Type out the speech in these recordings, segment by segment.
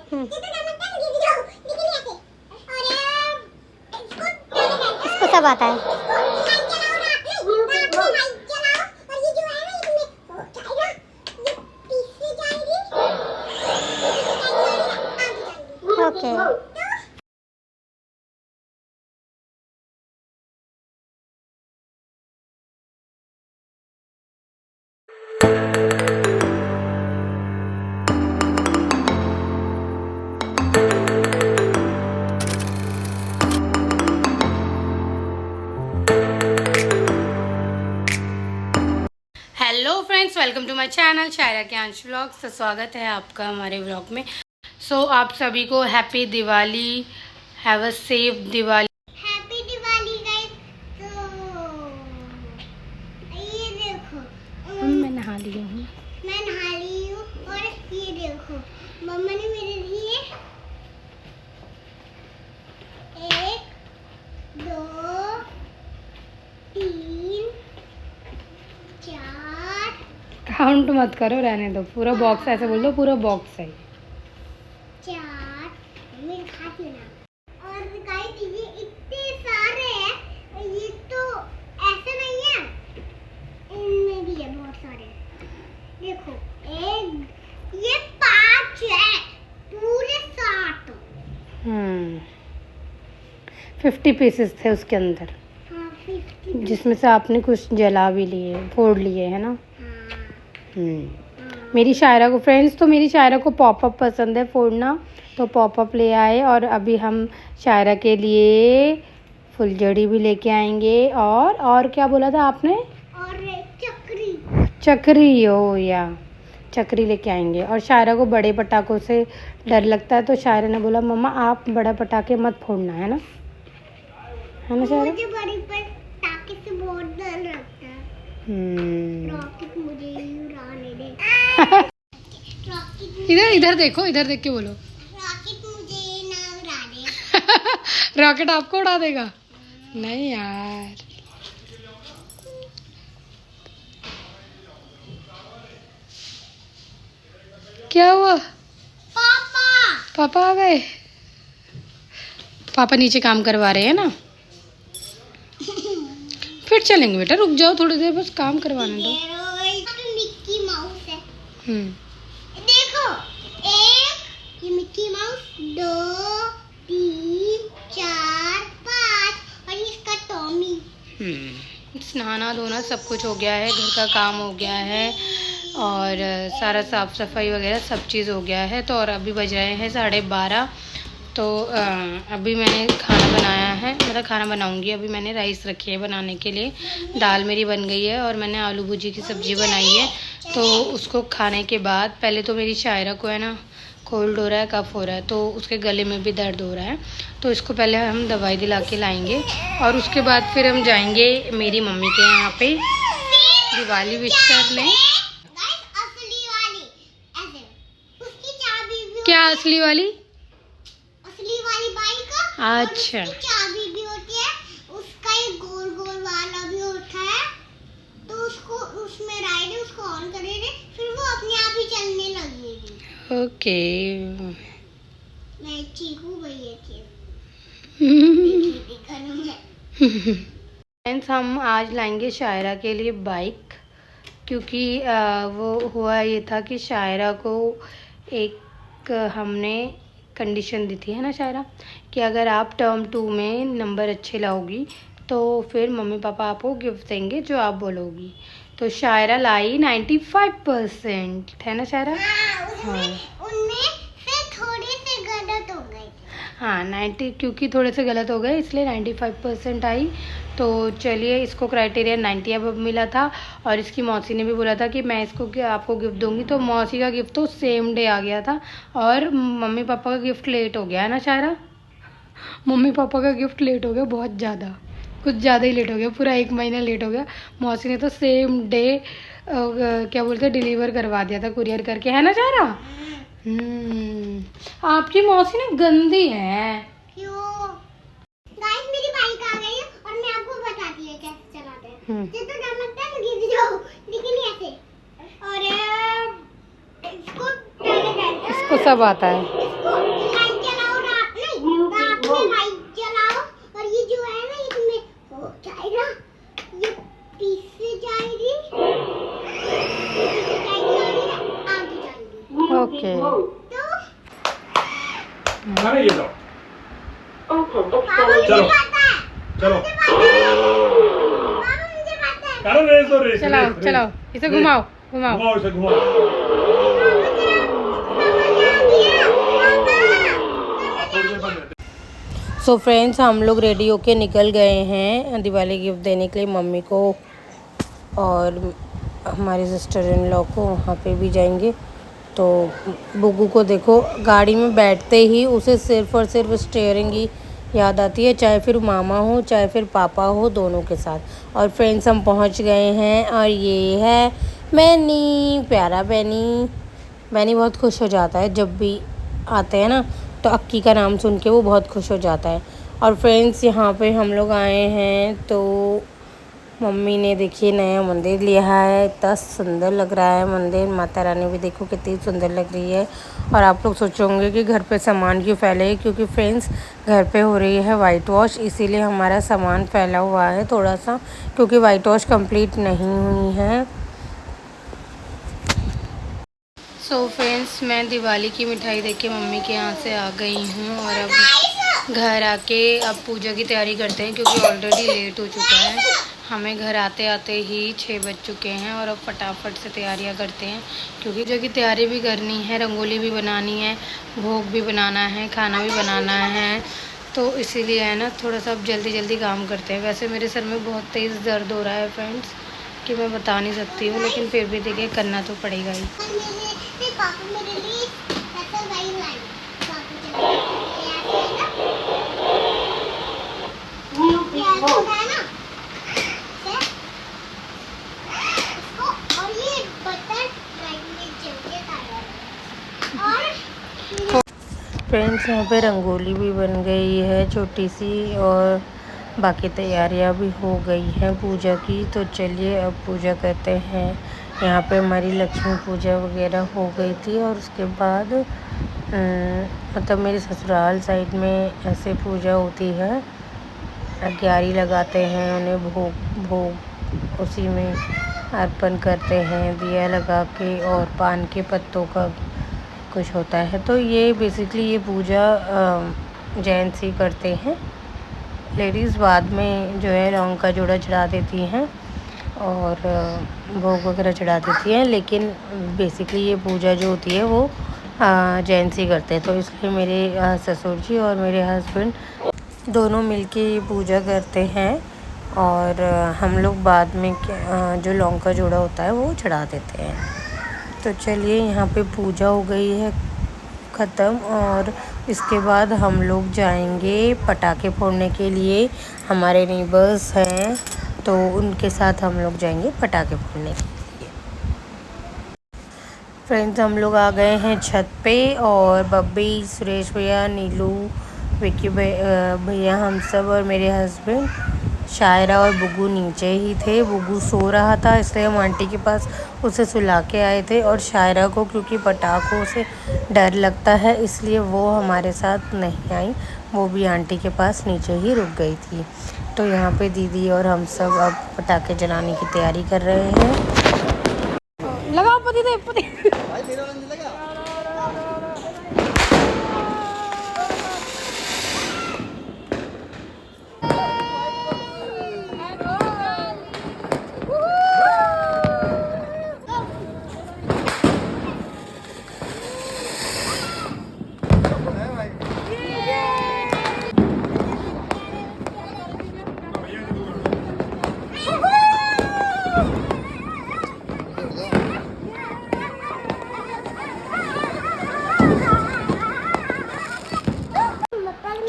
इसको सब आता है। Okay hello friends, welcome to my channel Shayra के अंश व्लॉग्स। तो स्वागत है आपका हमारे व्लॉग में। सो आप सभी को happy Diwali, have a safe Diwali. Happy Diwali guys. तो ये देखो, मैं नहा ली हूँ। मैं नहा ली हूँ और ये देखो मम्मा ने मेरे लिए 1 2 3 4 काउंट मत करो, रहने दो। पूरा बॉक्स ऐसे बोल दो, पूरा बॉक्स है। 4 मैं खाती हूँ ना। और गाइस ये इतने सारे हैं, ये तो ऐसे नहीं है, इनमें भी है बहुत सारे। देखो ये 5 है, पूरे 7। 50 पीसेस थे उसके अंदर, हाँ 50। जिसमें से आपने कुछ जला भी लिए, फोड़ लिए, है ना। मेरी शायरा को फ्रेंड्स, तो मेरी शायरा को पॉपअप पसंद है फोड़ना, तो पॉपअप ले आए। और अभी हम शायरा के लिए फुलझड़ी भी लेके आएंगे। और क्या बोला था आपने? और चक्री। चक्री हो या चक्री लेके आएंगे। और शायरा को बड़े पटाखों से डर लगता है, तो शायरा ने बोला मम्मा आप बड़ा पटाखे मत फोड़ना, है ना शायरा? मुझे बड़ी पटाखे से बहुत डर लगता है। रॉकेट मुझे ही उड़ाने दे। रॉकेट इधर देखो, इधर देख के बोलो। रॉकेट मुझे ना उड़ा दे। रॉकेट आपको उड़ा देगा? नहीं यार। क्या हुआ? पापा पापा आ गए। पापा नीचे काम करवा रहे हैं ना, फिर चलेंगे। बेटा रुक जाओ थोड़ी देर, बस काम करवाने दो। मिक्की माउस है। हम्म देखो, 1 ये मिक्की माउस, 2 3 4 5 और इसका टॉमी। नहाना धोना सब कुछ हो गया है, घर का काम हो गया है, और सारा साफ़ सफाई वगैरह सब चीज़ हो गया है। तो और अभी बज रहे हैं 12:30। तो अभी मैंने खाना बनाया है, मतलब खाना बनाऊंगी। अभी मैंने राइस रखी है बनाने के लिए, दाल मेरी बन गई है, और मैंने आलू भुजी की सब्ज़ी बनाई है। तो उसको खाने के बाद पहले तो मेरी शायरा को है ना कोल्ड हो रहा है, कफ हो रहा है, तो उसके गले में भी दर्द हो रहा है। तो इसको पहले हम दवाई दिला के लाएंगे, और उसके बाद फिर हम जाएंगे मेरी मम्मी के यहाँ पे दिवाली विश करने। असली वाली ऐसे, उसकी चाबी भी क्या असली वाली? असली वाली बाइक का। अच्छा, उसकी चाबी भी होती है, उसका एक गोल गोल वाला भी होता है। तो उसको उसमें राइड है, उसको ऑन करेंगे, फिर वो अपने आप ही चलने लगेगी। ओके। मैं चीखू गई है चीख। फ्रेंड्स, हम आज लाएंगे शायरा के लिए बाइक, क्योंकि वो हुआ ये था कि शायरा को एक हमने कंडीशन दी थी, है ना शायरा, कि अगर आप टर्म 2 में नंबर अच्छे लाओगी तो फिर मम्मी पापा आपको गिफ्ट देंगे जो आप बोलोगी। तो शायरा लाई 95%, है ना शायरा? हाँ उनमें से थोड़े से गलत हो गए थे। हाँ 90, क्योंकि थोड़े से गलत हो गए इसलिए 95% आई। तो चलिए, इसको क्राइटेरिया 90 अब मिला था, और इसकी मौसी ने भी बोला था कि मैं इसको आपको गिफ्ट दूंगी। तो मौसी का गिफ्ट तो सेम डे आ गया था, और मम्मी पापा का गिफ्ट लेट हो गया, है ना शायरा? मम्मी पापा का गिफ्ट लेट हो गया बहुत ज़्यादा, कुछ ज़्यादा ही लेट हो गया, पूरा 1 महीना लेट हो गया। मौसी ने तो सेम डे क्या बोलते हैं डिलीवर करवा दिया था, कुरियर करके, है ना शायरा? आपकी मौसी ना गंदी है। क्यों? गाइस मेरी बाइक आ गई है, और मैं आपको बताती है कैसे चलाते हैं। ये तो डर लगता है ना गिर जाओ, लेकिन ऐसे। और इसको इसको सब आता है। इसको ओके। अरे ये लो, पापा मुझे चलो। पता है। चलो। मुझे पता है। पापा मुझे पता है। अरे रेस दो, रेस चलाओ रेस, चलाओ, रेस। इसे रेस। घुमाओ घुमाओ। घुमाओ इसे, घुमाओ। थोड़ी देर बाद सो फ्रेंड्स, हम लोग रेडी होके निकल गए हैं दिवाली गिफ्ट देने के लिए मम्मी को, और हमारे सिस्टर इन लॉ को वहाँ पे भी जाएंगे। तो बुग्गू को देखो, गाड़ी में बैठते ही उसे सिर्फ और सिर्फ स्टीयरिंग ही याद आती है, चाहे फिर मामा हो चाहे फिर पापा हो, दोनों के साथ। और फ्रेंड्स, हम पहुँच गए हैं और ये है बैनी, प्यारा बैनी। बैनी बहुत खुश हो जाता है जब भी आते हैं ना, तो अक्की का नाम सुन के वो बहुत खुश हो जाता है। और फ्रेंड्स, यहाँ पे हम लोग आए हैं तो मम्मी ने देखिए नया मंदिर लिया है, इतना सुंदर लग रहा है मंदिर। माता रानी भी देखो कितनी सुंदर लग रही है। और आप लोग सोचोगे कि घर पे सामान क्यों फैले है, क्योंकि फ्रेंड्स घर पे हो रही है वाइट वॉश, इसीलिए हमारा सामान फैला हुआ है थोड़ा सा, क्योंकि वाइट वॉश कंप्लीट नहीं हुई है। सो फ्रेंड्स, मैं दिवाली की मिठाई देख के मम्मी के यहाँ से आ गई हूँ, और अब घर आके अब पूजा की तैयारी करते हैं, क्योंकि ऑलरेडी लेट हो चुका है। हमें घर आते आते ही 6 बज चुके हैं, और अब फटाफट से तैयारियाँ करते हैं, क्योंकि पूजा की तैयारी भी करनी है, रंगोली भी बनानी है, भोग भी बनाना है, खाना भी बनाना है। तो इसीलिए है ना, थोड़ा सा अब जल्दी जल्दी काम करते हैं। वैसे मेरे सर में बहुत तेज़ दर्द हो रहा है फ्रेंड्स, कि मैं बता नहीं सकती हूँ, लेकिन फिर भी देखिए करना तो पड़ेगा ही। पापा मेरे लिए ऐसा वही लाई। पापा ये होता है ना, इसको, और ये बटर राइट में चमके था। और फ्रेंड्स, यहाँ पे रंगोली भी बन गई है छोटी सी, और बाकी तैयारियाँ भी हो गई हैं पूजा की। तो चलिए अब पूजा करते हैं। यहाँ पे हमारी लक्ष्मी पूजा वगैरह हो गई थी, और उसके बाद मतलब मेरे ससुराल साइड में ऐसे पूजा होती है, ग्यारी लगाते हैं, उन्हें भोग उसी में अर्पण करते हैं, दिया लगा के, और पान के पत्तों का कुछ होता है। तो ये बेसिकली ये पूजा जेंट्स ही करते हैं, लेडीज़ बाद में जो है लौंग का जोड़ा चढ़ा देती हैं और भोग वगैरह चढ़ा देती हैं, लेकिन बेसिकली ये पूजा जो होती है वो जेंट्स ही करते हैं। तो इसलिए मेरे ससुर जी और मेरे हस्बैंड दोनों मिलके ये पूजा करते हैं, और हम लोग बाद में जो लौंग का जोड़ा होता है वो चढ़ा देते हैं। तो चलिए, यहाँ पे पूजा हो गई है ख़त्म, और इसके बाद हम लोग जाएंगे पटाखे फोड़ने के लिए। हमारे नेबर्स हैं तो उनके साथ हम लोग जाएंगे पटाखे फोड़ने के लिए। फ्रेंड्स, हम लोग आ गए हैं छत पे, और बब्बी, सुरेश भैया, नीलू, विक्की भैया, हम सब और मेरे हस्बैंड, शायरा और बुग्गू नीचे ही थे। बुग्गू सो रहा था, इसलिए हम आंटी के पास उसे सुला के आए थे, और शायरा को क्योंकि पटाखों से डर लगता है इसलिए वो हमारे साथ नहीं आई, वो भी आंटी के पास नीचे ही रुक गई थी। तो यहाँ पे दीदी और हम सब अब पटाखे जलाने की तैयारी कर रहे हैं। लगाओ पति दे पति।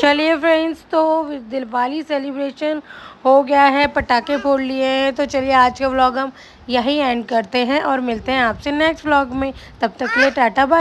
चलिए फ्रेंड्स, तो दिवाली सेलिब्रेशन हो गया है, पटाखे फोड़ लिए हैं। तो चलिए आज का व्लॉग हम यहीं एंड करते हैं, और मिलते हैं आपसे नेक्स्ट व्लॉग में। तब तक के लिए टाटा बाय।